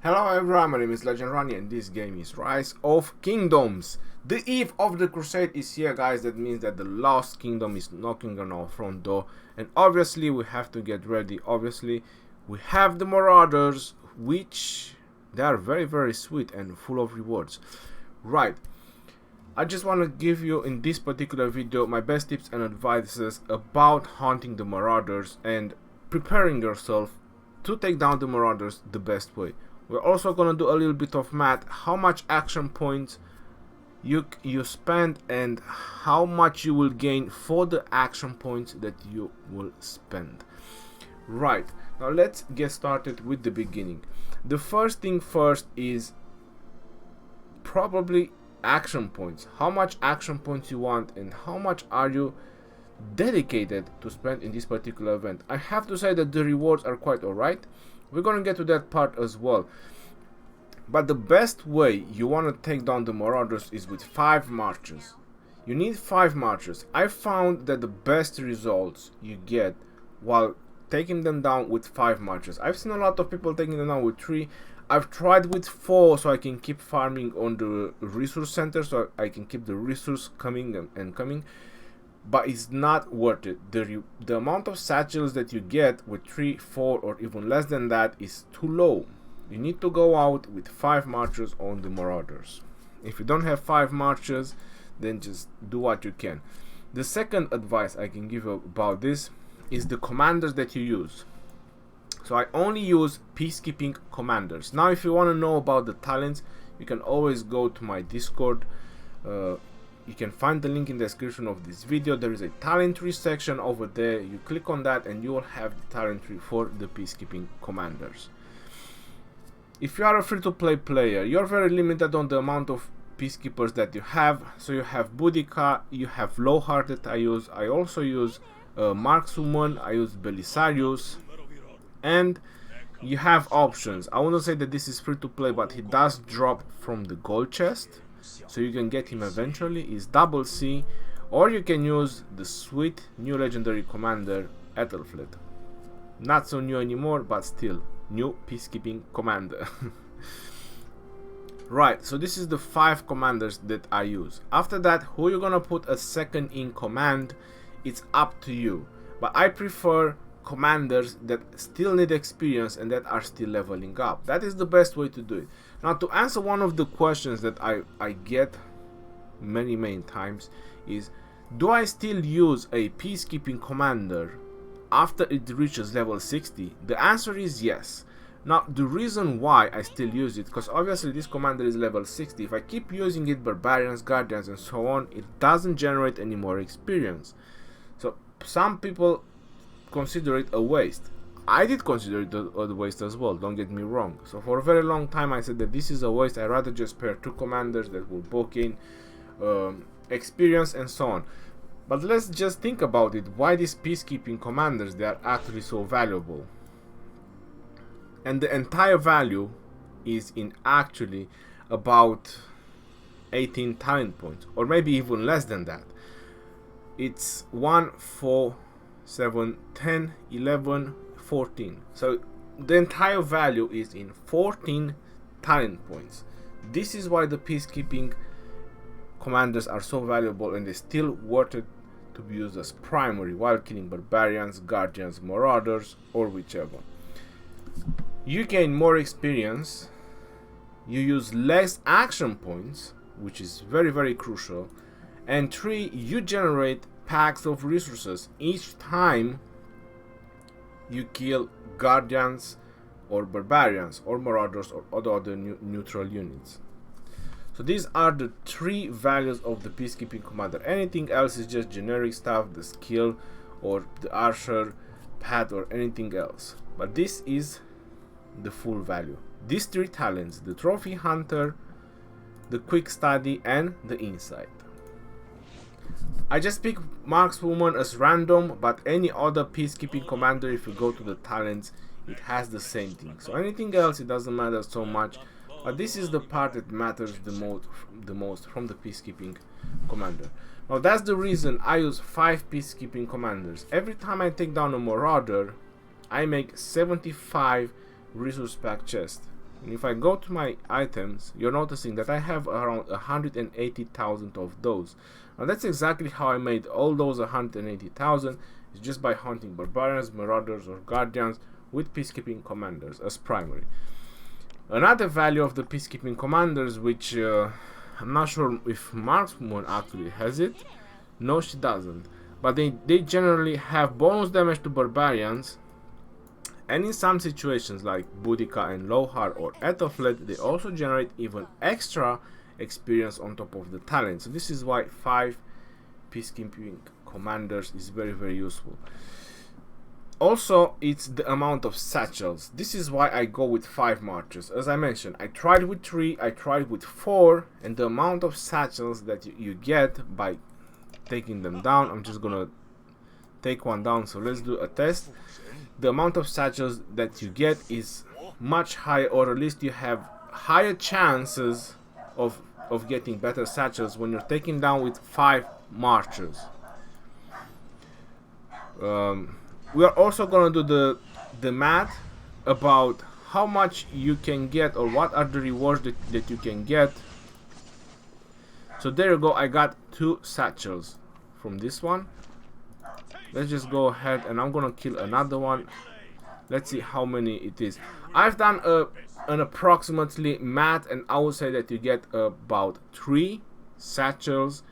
Hello everyone, my name is Legend Ronnie and this game is Rise of Kingdoms. The eve of the crusade is here, guys. That means that the Lost Kingdom is knocking on our front door, and obviously we have to get ready. Obviously we have the Marauders, which they are very sweet and full of rewards. Right, I just want to give you in this particular video my best tips and advices about hunting the Marauders and preparing yourself to take down the Marauders the best way. We're also gonna do a little bit of math, how much action points you spend and how much you will gain for the action points that you will spend. Right, now let's get started with the beginning. The first thing first is probably action points. How much action points you want and how much are you dedicated to spend in this particular event. I have to say that the rewards are quite alright. We're gonna get to that part as well. But the best way you want to take down the Marauders is with 5 marches. You need 5 marches. I found that the best results you get while taking them down with 5 marches. I've seen a lot of people taking them down with 3. I've tried with 4 so I can keep farming on the resource center, so I can keep the resource coming and coming. But it's not worth it. The amount of satchels that you get with 3, 4 or even less than that is too low. You need to go out with 5 marches on the Marauders. If you don't have 5 marches, then just do what you can. The second advice I can give you about this is the commanders that you use. So I only use peacekeeping commanders. Now if you want to know about the talents, you can always go to my Discord. You can find the link in the description of this video. There is a talent tree section over there. You click on that and you will have the talent tree for the peacekeeping commanders. If you are a free-to-play player, you're very limited on the amount of peacekeepers that you have. So you have Boudica, you have Lowheart that I use. I also use Markswoman, I use Belisarius, and you have options. I wouldn't say that this is free-to-play, but he does drop from the gold chest, so you can get him eventually. Is Double C, or you can use the sweet new legendary commander Ethelflaed. Not so new anymore, but still new peacekeeping commander. Right, so this is the 5 commanders that I use. After that, who you're gonna put as second in command, it's up to you, but I prefer commanders that still need experience and that are still leveling up. That is the best way to do it. Now, to answer one of the questions that I get many times is, do I still use a peacekeeping commander after it reaches level 60? The answer is yes. Now, the reason why I still use it, because obviously this commander is level 60. If I keep using it, barbarians, guardians and so on, it doesn't generate any more experience. So some people consider it a waste. I did consider it a waste as well, don't get me wrong. So for a very long time I said that this is a waste. I'd rather just pair 2 commanders that will book in experience and so on. But let's just think about it. Why these peacekeeping commanders, they are actually so valuable? And the entire value is in actually about 18 talent points, or maybe even less than that. It's 1, 4, 7, 10, 11, 14. So the entire value is in 14 talent points. This is why the peacekeeping commanders are so valuable, and they're still worth it to be used as primary while killing barbarians, guardians, marauders, or whichever. You gain more experience, you use less action points, which is very crucial, and 3, you generate packs of resources each time you kill guardians or barbarians or marauders or other neutral units. So these are the 3 values of the peacekeeping commander. Anything else is just generic stuff, the skill or the archer pad or anything else. But this is the full value. These 3 talents: the trophy hunter, the quick study and the insight. I just pick Markswoman as random, but any other peacekeeping commander, if you go to the talents, it has the same thing. So anything else, it doesn't matter so much, but this is the part that matters the most from the peacekeeping commander. Now that's the reason I use 5 peacekeeping commanders. Every time I take down a marauder, I make 75 resource pack chests. And if I go to my items, you're noticing that I have around 180,000 of those. Now that's exactly how I made all those 180,000, is just by hunting barbarians, marauders or guardians with peacekeeping commanders as primary. Another value of the peacekeeping commanders, which I'm not sure if Markswoman actually has it. No, she doesn't. But they generally have bonus damage to barbarians, and in some situations like Boudica and Lohar or Ethelflaed, they also generate even extra experience on top of the talent. So this is why 5 peacekeeping commanders is very useful. Also, it's the amount of satchels. This is why I go with 5 marchers. As I mentioned, I tried with 3, I tried with 4, and the amount of satchels that you get by taking them down, I'm just gonna take one down, so let's do a test. The amount of satchels that you get is much higher, or at least you have higher chances of getting better satchels when you're taking down with 5 marchers. We are also gonna do the math about how much you can get, or what are the rewards that you can get. So there you go, I got 2 satchels from this one. Let's just go ahead and I'm gonna kill another one. Let's see how many it is. I've done an approximately math, and I would say that you get about 3 satchels.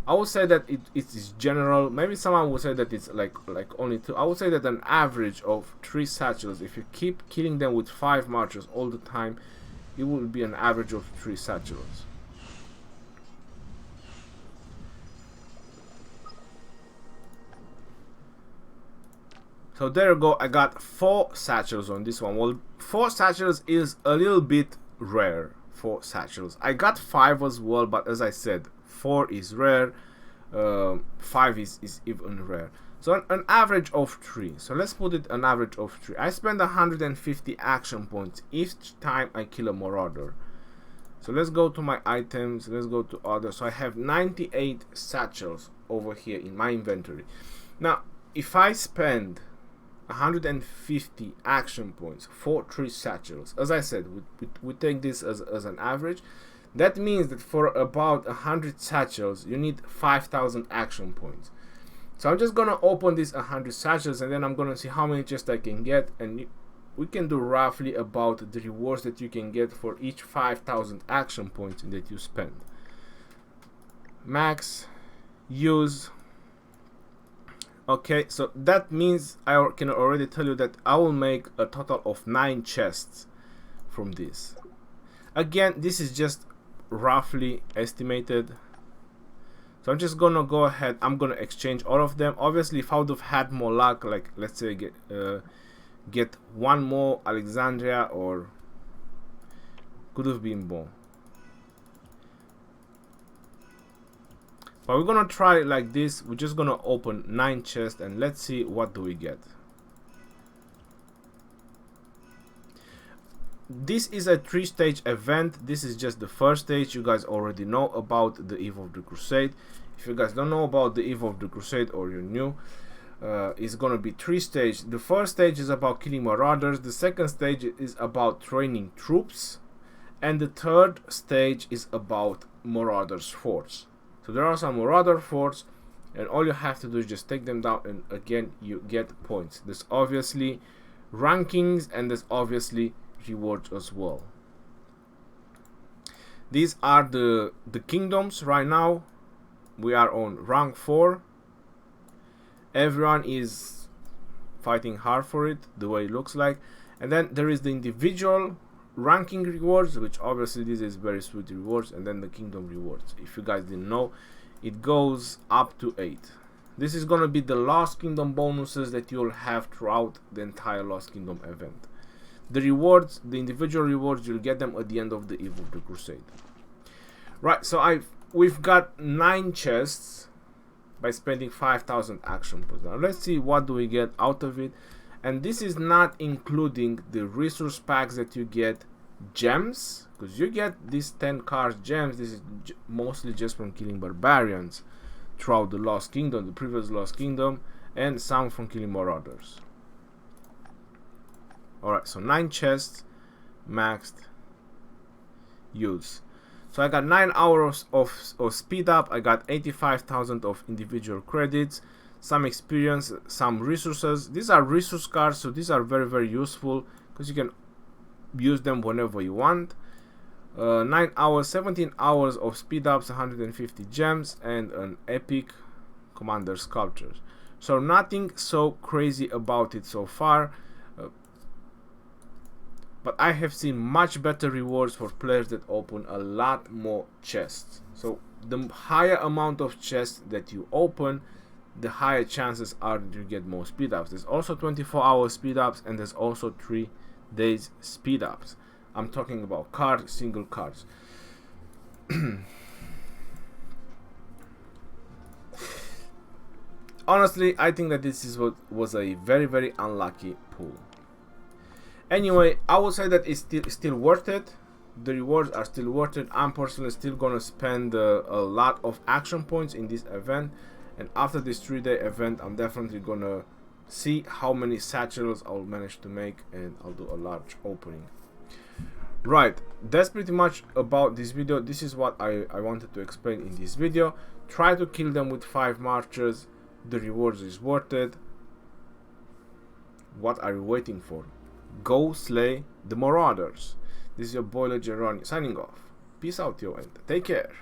I would say that it is general. Maybe someone would say that it's like only 2. I would say that an average of 3 satchels, if you keep killing them with 5 marchers all the time, it will be an average of 3 satchels. So there you go, I got 4 satchels on this one. Well, 4 satchels is a little bit rare. 4 satchels. I got 5 as well, but as I said, 4 is rare, 5 is even rare. So an average of 3. So let's put it an average of 3. I spend 150 action points each time I kill a marauder. So let's go to my items, let's go to others. So I have 98 satchels over here in my inventory. Now, if I spend 150 action points for 3 satchels, as I said, we take this as an average. That means that for about 100 satchels, you need 5,000 action points. So I'm just gonna open these 100 satchels, and then I'm gonna see how many chests I can get, and we can do roughly about the rewards that you can get for each 5,000 action points that you spend. Max, use. Okay, so that means I can already tell you that I will make a total of 9 chests from this. Again, this is just roughly estimated. So I'm just gonna go ahead, I'm gonna exchange all of them. Obviously, if I would have had more luck, like let's say get one more Alexandria, or could have been more. But we're gonna try it like this. We're just gonna open 9 chests and let's see what do we get. This is a 3-stage event. This is just the first stage. You guys already know about the Eve of the Crusade. If you guys don't know about the Eve of the Crusade, or you're new, it's gonna be 3 stages. The first stage is about killing marauders. The second stage is about training troops, and the third stage is about marauders forts. So there are some marauder forts, and all you have to do is just take them down, and again you get points. There's obviously rankings, and there's obviously rewards as well. These are the kingdoms. Right now we are on rank 4. Everyone is fighting hard for it, the way it looks like. And then there is the individual ranking rewards, which obviously this is very sweet rewards, and then the kingdom rewards. If you guys didn't know, it goes up to 8. This is gonna be the Lost Kingdom bonuses that you'll have throughout the entire Lost Kingdom event. The rewards, the individual rewards, you'll get them at the end of the Eve of the Crusade. Right, so we've got 9 chests by spending 5,000 action points. Now let's see what do we get out of it. And this is not including the resource packs that you get, gems, because you get these 10 cars gems. This is mostly just from killing barbarians throughout the Lost Kingdom, the previous Lost Kingdom, and some from killing marauders. Alright, so 9 chests maxed. use. So I got 9 hours of speed up, I got 85,000 of individual credits, some experience, some resources. These are resource cards, so these are very useful because you can use them whenever you want. 9 hours, 17 hours of speed ups, 150 gems, and an epic commander sculptures. So nothing so crazy about it so far, but I have seen much better rewards for players that open a lot more chests. So the higher amount of chests that you open, the higher chances are that you get more speed ups. There's also 24-hour speed ups, and there's also 3 days speed ups. I'm talking about cards, single cards. Honestly, I think that this is what was a very unlucky pull. Anyway, I would say that it's still worth it. The rewards are still worth it. I'm personally still gonna spend a lot of action points in this event, and after this 3-day event, I'm definitely gonna see how many satchels I'll manage to make, and I'll do a large opening. Right, that's pretty much about this video. This is what I wanted to explain in this video. Try to kill them with 5 marchers. The rewards is worth it. What are you waiting for? Go slay the Marauders. This is your boy Legend signing off. Peace out, yo, and take care.